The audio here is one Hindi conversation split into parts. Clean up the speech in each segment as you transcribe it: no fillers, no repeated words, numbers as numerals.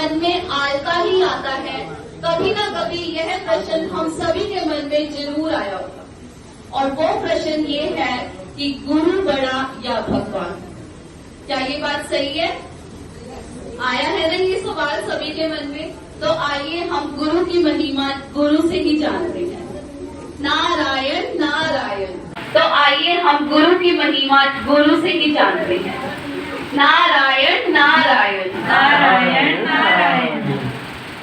मन में आता ही आता है, कभी न कभी यह प्रश्न हम सभी के मन में जरूर आया होगा। और वो प्रश्न ये है कि गुरु बड़ा या भगवान। क्या ये बात सही है? आया है ना ये सवाल सभी के मन में? तो आइए हम गुरु की महिमा गुरु से ही जानते हैं। नारायण नारायण। तो आइए हम गुरु की महिमा गुरु से ही जानते हैं। नारायण नारायण नारायण नारायण।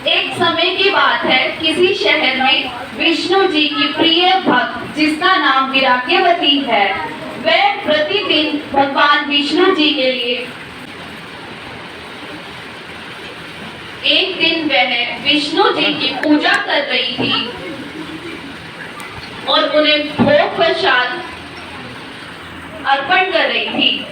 एक समय की बात है, किसी शहर में विष्णु जी की प्रिय भक्त जिसका नाम विराग्यवती है, वह प्रतिदिन भगवान विष्णु जी के लिए एक दिन वह विष्णु जी की पूजा कर रही थी और उन्हें भोग प्रसाद अर्पण कर रही थी।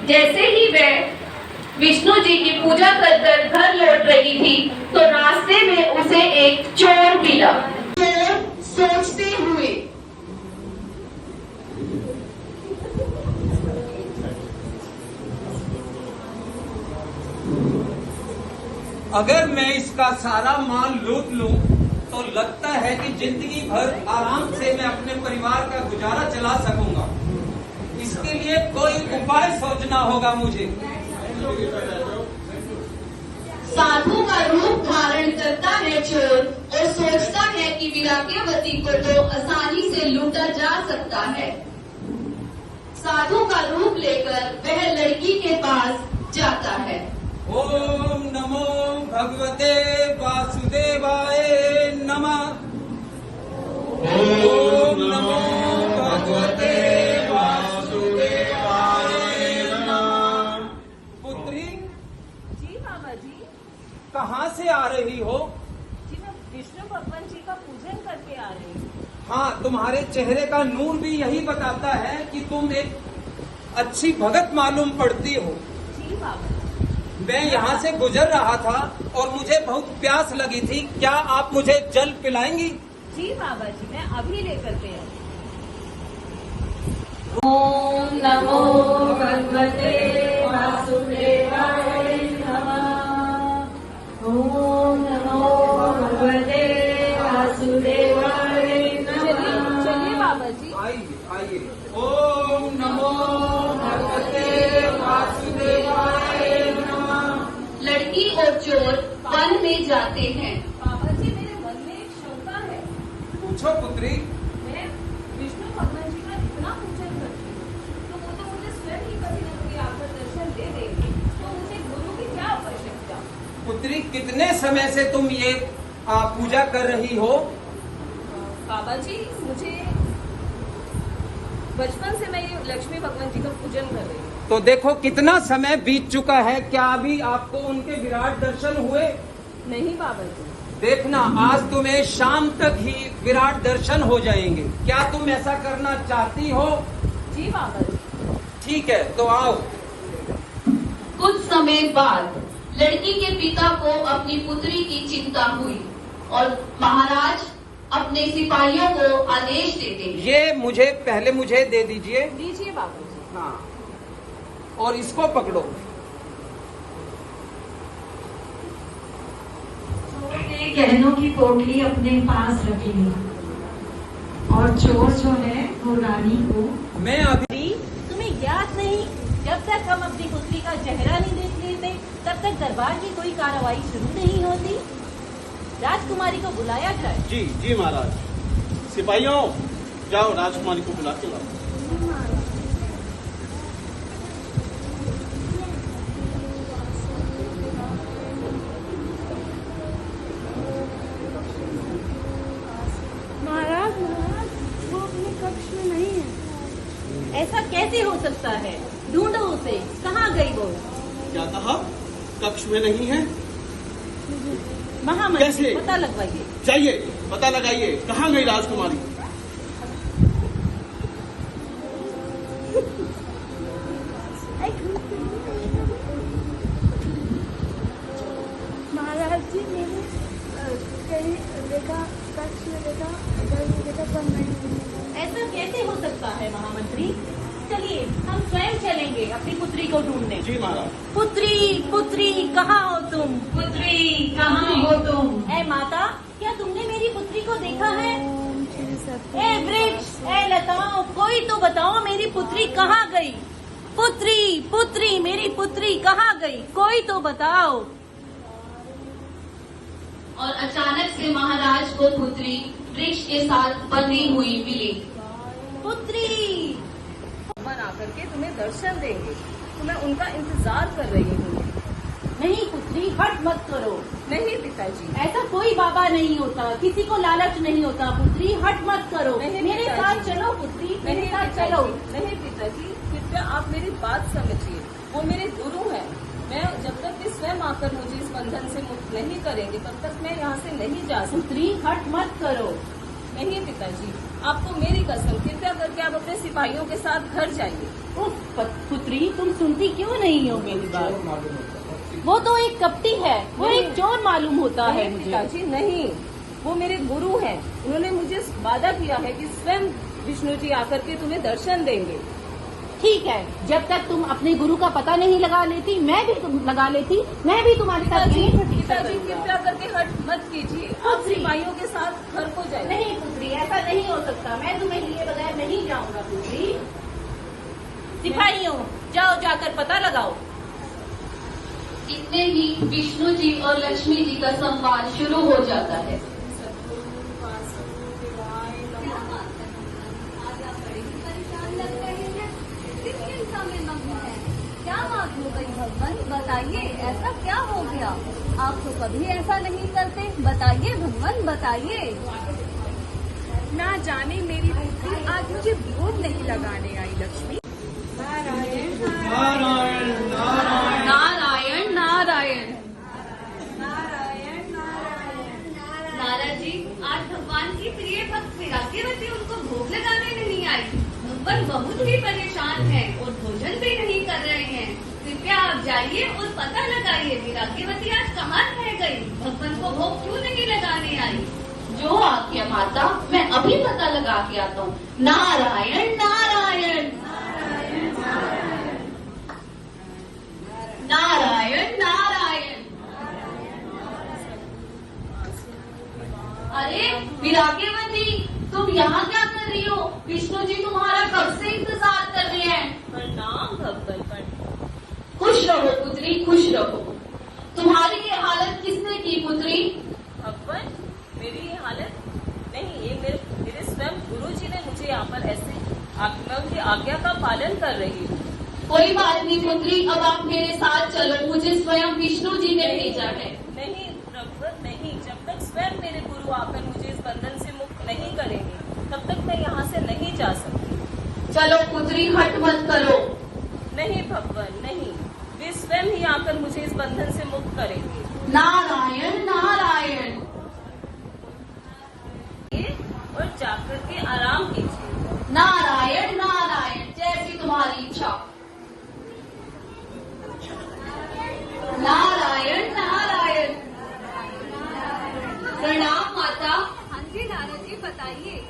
जैसे ही वह विष्णु जी की पूजा कर घर लौट रही थी तो रास्ते में उसे एक चोर मिला। चोर सोचते हुए, अगर मैं इसका सारा माल लूट लूं तो लगता है कि जिंदगी भर आराम से मैं अपने परिवार का गुजारा चला सकूंगा। इसके लिए कोई उपाय सोचना होगा मुझे। साधु का रूप धारण करता है चोर और सोचता है कि विराग्यवती को तो आसानी से लूटा जा सकता है। साधु का रूप लेकर वह लड़की के पास जाता है। ओम नमो भगवते वासुदेवाय नमः। ओम नमो भगवते वासुदेवाय नमः। पुत्री, जी बाबा जी। कहाँ से आ रही हो? जी मैं विष्णु भगवान जी का पूजन करके आ रही हूँ। हाँ, तुम्हारे चेहरे का नूर भी यही बताता है कि तुम एक अच्छी भगत मालूम पड़ती हो। जी बाबा। मैं यहाँ से गुजर रहा था और मुझे बहुत प्यास लगी थी। क्या आप मुझे जल पिलाएंगी? जी बाबा जी, मैं अभी लेकर के आई। ओम नमो भगवते वासुदेवाय नमः। ओम नमो भगवते वासुदेवाय नमः। चलिए बाबा जी। आइए आइए। ओम नमो भगवते वासुदेवाय नमः। लड़की और चोर वन में जाते हैं। बाबा जी, मेरे मन में एक शंका है। पूछो पुत्री। मैं विष्णु भगवान जी का इतना पूजन करती हूँ, तो वो तो मुझे स्वयं ही कभी न कभी आकर दर्शन दे देंगे, तो मुझे गुरु की क्या आवश्यकता? पुत्री, कितने समय से तुम ये पूजा कर रही हो? बाबा जी, मुझे बचपन से मैं ये लक्ष्मी भगवान जी का पूजन कर रही हूँ। तो देखो कितना समय बीत चुका है। क्या अभी आपको उनके विराट दर्शन हुए? नहीं बाबा जी। देखना, आज तुम्हें शाम तक ही विराट दर्शन हो जाएंगे। क्या तुम ऐसा करना चाहती हो? जी बाबा जी। ठीक है, तो आओ। कुछ समय बाद लड़की के पिता को अपनी पुत्री की चिंता हुई और महाराज अपने सिपाहियों को आदेश देते हैं। ये मुझे दे दीजिए। दीजिए बाबा जी। हाँ, और इसको पकड़ो। ने गहनों की पोटली अपने पास रख ली और चोर जो है वो रानी को। मैं अभी तुम्हें याद नहीं, जब तक हम अपनी पुत्री का चेहरा नहीं देख लेते तब तक दरबार की कोई कार्रवाई शुरू नहीं होती। राजकुमारी को बुलाया जाए। जी जी महाराज। सिपाहियों, जाओ राजकुमारी को बुला के लाओ। महाराज, वो अपने कक्ष में नहीं है। ऐसा कैसे हो सकता है? ढूंढो उसे, कहाँ गई वो? क्या कहा? कक्ष में नहीं है? महामंत्री, कैसे? पता लगवाइए। जाइए, पता लगाइए, कहाँ गई राजकुमारी? महाराज जी मैंने कहीं देखा, कक्ष में देखा, घर में देखा, पर नहीं। ऐसा कैसे हो सकता है महामंत्री? चलिए हम स्वयं चलेंगे अपनी पुत्री को ढूंढने। जी महाराज। पुत्री, पुत्री कहाँ हो तुम? पुत्री कहाँ हो तुम? ऐ माता, क्या तुमने मेरी पुत्री को देखा है? ए वृक्ष, ए लताओं, कोई तो बताओ मेरी पुत्री कहाँ गई? पुत्री, पुत्री, मेरी पुत्री कहाँ गई? कोई तो बताओ। और अचानक से महाराज को पुत्री वृक्ष के साथ बंधी हुई मिली। पुत्री, भगवान आकर के तुम्हें दर्शन देंगे, तो मैं उनका इंतजार कर रही हूँ। नहीं पुत्री, हट मत करो। नहीं पिताजी, ऐसा कोई बाबा नहीं होता, किसी को लालच नहीं होता। पुत्री हट मत करो, नहीं मेरे पिताजी। साथ चलो पुत्री, मेरे नहीं साथ चलो। पिताजी, नहीं पिताजी, कृपया आप मेरी बात समझिए। वो मेरे गुरु हैं। मैं जब तक कि स्वयं आकर मुझे इस बंधन से मुक्त नहीं करेंगे, तब तक मैं यहाँ से नहीं जा सकती। पुत्री हट मत करो। नहीं पिताजी, आपको मेरी कसम, कृपया करके आप अपने सिपाहियों के साथ घर जाइए। उफ, पुत्री तुम सुनती क्यों नहीं हो मेरी बात? वो तो एक कपटी है, वो एक चोर मालूम होता है नहीं मुझे। पिताजी नहीं, वो मेरे गुरु हैं। उन्होंने मुझे वादा किया है कि स्वयं विष्णु जी आकर के तुम्हें दर्शन देंगे। ठीक है, जब तक तुम अपने गुरु का पता नहीं लगा लेती, मैं भी तुम लगा लेती, मैं भी तुम्हारे साथ यहीं प्रतीक्षा पिताजी करूंगा। कृपया करके हट मत कीजिए, आप सिपाहियों के साथ घर को जाइए। नहीं पुत्री, ऐसा नहीं हो सकता, मैं तुम्हें लिए बगैर नहीं जाऊंगा पुत्री। सिपाहियों, जाओ जाकर पता लगाओ। इतने ही विष्णु जी और लक्ष्मी जी का संवाद शुरू हो जाता है। क्या बात हो गई भगवान, बताइए ऐसा क्या हो गया? आप तो कभी ऐसा नहीं करते, बताइए भगवान बताइए। ना जाने मेरी पुत्री आज मुझे भोग नहीं लगाने आई। लक्ष्मी नारायण नारायण नारायण नारायण। नारद जी, आज भगवान की प्रिय भक्त विराग्यवती उनको भोग लगाने नहीं आई। भगवान बहुत ही परेशान है और भोजन भी नहीं कर रहे हैं। कृपया आप जाइए और पता लगाइए विराग्यवती आज कहाँ रह गई, भगवान को भोग क्यों नहीं लगाने आई। जो आज्ञा माता, मैं अभी पता लगा के आता हूँ। नारायण नारायण नारायण नारायण। अरे विराग्यवती, तुम यहाँ क्या कर रही हो? विष्णु जी तुम्हारा कब से इंतजार कर रहे हैं। प्रणाम भगवान, प्रणाम। खुश रहो पुत्री, खुश रहो। तुम्हारी ये हालत किसने की पुत्री? भगवान, मेरी ये हालत नहीं, ये मेरे स्वयं गुरु जी ने मुझे यहाँ पर ऐसे मैं उनकी आज्ञा का पालन कर रही हूँ। कोई बात नहीं पुत्री, अब आप मेरे साथ चलो, मुझे स्वयं विष्णु जी ने भेजा है। नहीं प्रभु नहीं, जब तक स्वयं मेरे गुरु आकर मुझे इस बंधन से मुक्त नहीं करेंगे, तब तक मैं यहाँ से नहीं जा सकती। चलो पुत्री, हट मत करो। नहीं भगवान नहीं, वे स्वयं ही आकर मुझे इस बंधन से मुक्त करेंगे। नारायण नारायण। और जाकर के आराम कीजिए। नारायण नारायण, जैसी तुम्हारी इच्छा। नारायण नारायण। प्रणाम माता। हाँ जी नारद जी, बताइए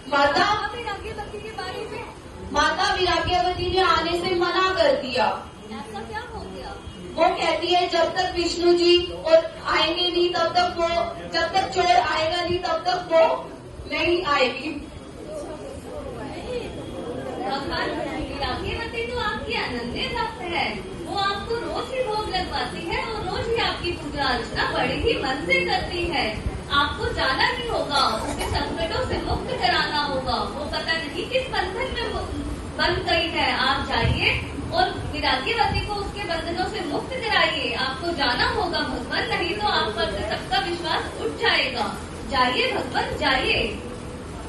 माता, विराग्यवती के बारे में। माता विराग्यवती ने आने से मना कर दिया। ऐसा क्या हो गया? वो कहती है जब तक विष्णु जी और आएंगे नहीं तब तक वो, जब तक चोर आएगा नहीं तब तक वो नहीं आएगी। भगवान विराग्यवती तो आपकी अनन्य भक्त है, वो आपको रोज ही भोग लगवाती है और रोज ही आपकी पूजा अर्चना बड़ी ही मन से करती है। आपको जाना ही होगा, उसके संकटों से मुक्त कराना होगा। वो पता नहीं किस बंधन में बंध गई है। आप जाइए और विराग्यवती को उसके बंधनों से मुक्त कराइए। आपको जाना होगा भगवान, नहीं तो आप पर से सबका विश्वास उठ जाएगा। जाइए भगवान जाइए।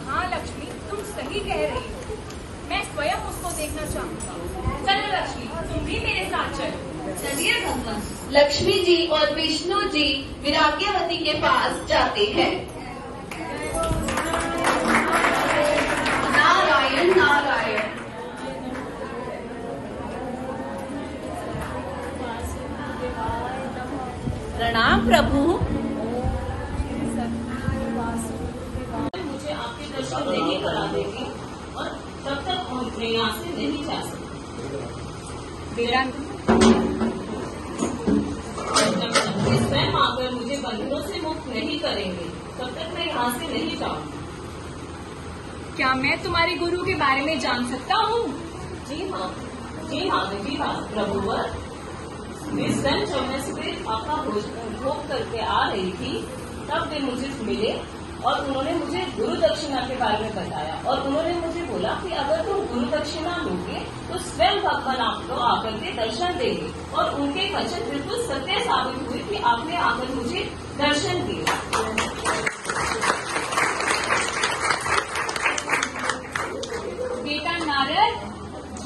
हाँ लक्ष्मी, तुम सही कह रही हो, मैं स्वयं उसको देखना चाहूँगा। चलो लक्ष्मी, तुम भी मेरे साथ चलो। चलिए भगवान। लक्ष्मी जी और विष्णु जी विराग्यवती के पास जाते हैं। नारायण नारायण। प्रभु। मुझे आपके दर्शन नहीं करा देगी और तब तक मैं यहाँ से नहीं जा सकती। जब तक कि स्वयं आकर मुझे बंधनों से मुक्त नहीं करेंगे तब तक मैं यहाँ से नहीं जाऊंगी। क्या मैं तुम्हारे गुरु के बारे में जान सकता हूँ? जी हाँ प्रभुवर, मैं स्वयं चौमस पे आपका भोग करके आ रही थी, तब वे मुझे मिले और उन्होंने मुझे गुरु दक्षिणा के बारे में बताया और उन्होंने मुझे बोला कि अगर तुम गुरु दक्षिणा लोगे तो स्वयं भगवान आपको आकर के दर्शन देंगे और उनके वचन बिल्कुल सत्य साबित हुए कि आपने आकर मुझे दर्शन दिए। बेटा नारद,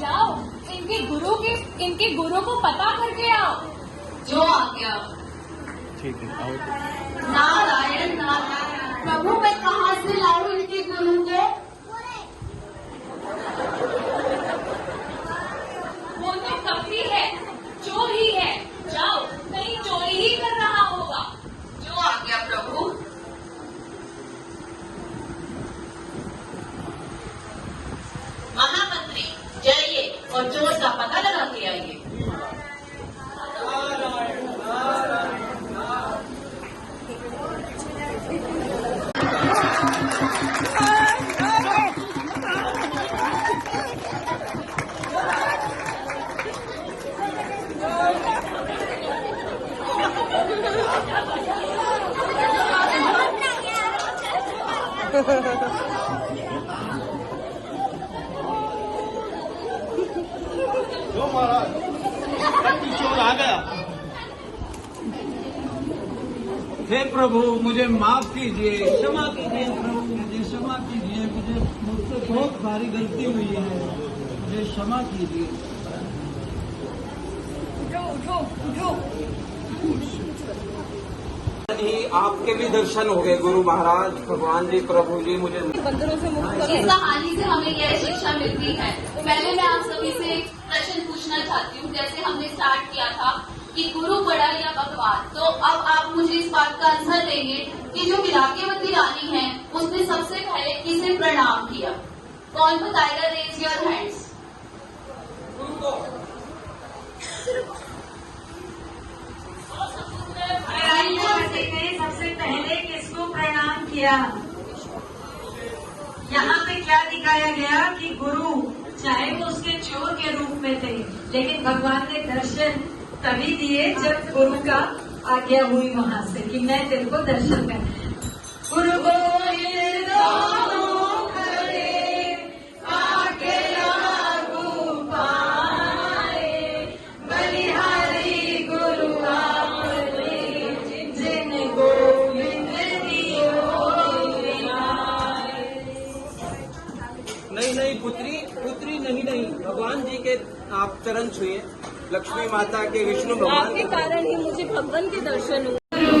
जाओ इनके गुरु को पता करके आओ। जो आ गया। ठीक है, आओ। नारायण नारायण, प्रभु मैं कहाँ से लाऊं इनके गुरु को? वो तो कपटी है, चोर ही है। जाओ, कहीं चोरी ही कर रहा होगा। जो आ गया प्रभु। महामंत्री जाइए और चोर का पता लगा के आइए। जो महाराज, चोर आ गया। हे प्रभु मुझे माफ कीजिए, क्षमा कीजिए प्रभु, मुझे क्षमा कीजिए, मुझसे बहुत भारी गलती हुई है, मुझे क्षमा कीजिए। उठो। आपके भी दर्शन हो गए गुरु महाराज, भगवान जी, प्रभु जी, मुझे बंधनों से मुक्त करो। इस कहानी से हमें यह शिक्षा मिलती है। पहले मैं आप सभी से एक प्रश्न पूछना चाहती हूँ। जैसे हमने स्टार्ट किया था कि गुरु बड़ा या भगवान, तो अब आप मुझे इस बात का आंसर देंगे कि जो विराग्यवती रानी है उसने सबसे पहले किसे प्रणाम किया? कौन बताएगा? Raise your hands. ने सबसे पहले किसको प्रणाम किया? यहाँ पे क्या दिखाया गया कि गुरु चाहे वो उसके चोर के रूप में थे, लेकिन भगवान ने दर्शन तभी दिए जब गुरु का आज्ञा हुई वहाँ से कि मैं तेरे को दर्शन कर। गुरु गोविंद दोनों खड़े आके लागू पाए, बलिहारी गुरु आपने जिन गोविंद दियो मिलाए। नहीं पुत्री नहीं, भगवान जी के आप चरण छुए, लक्ष्मी माता के, विष्णु भगवान आपके कारण ही मुझे भगवान के दर्शन हुए। गुरु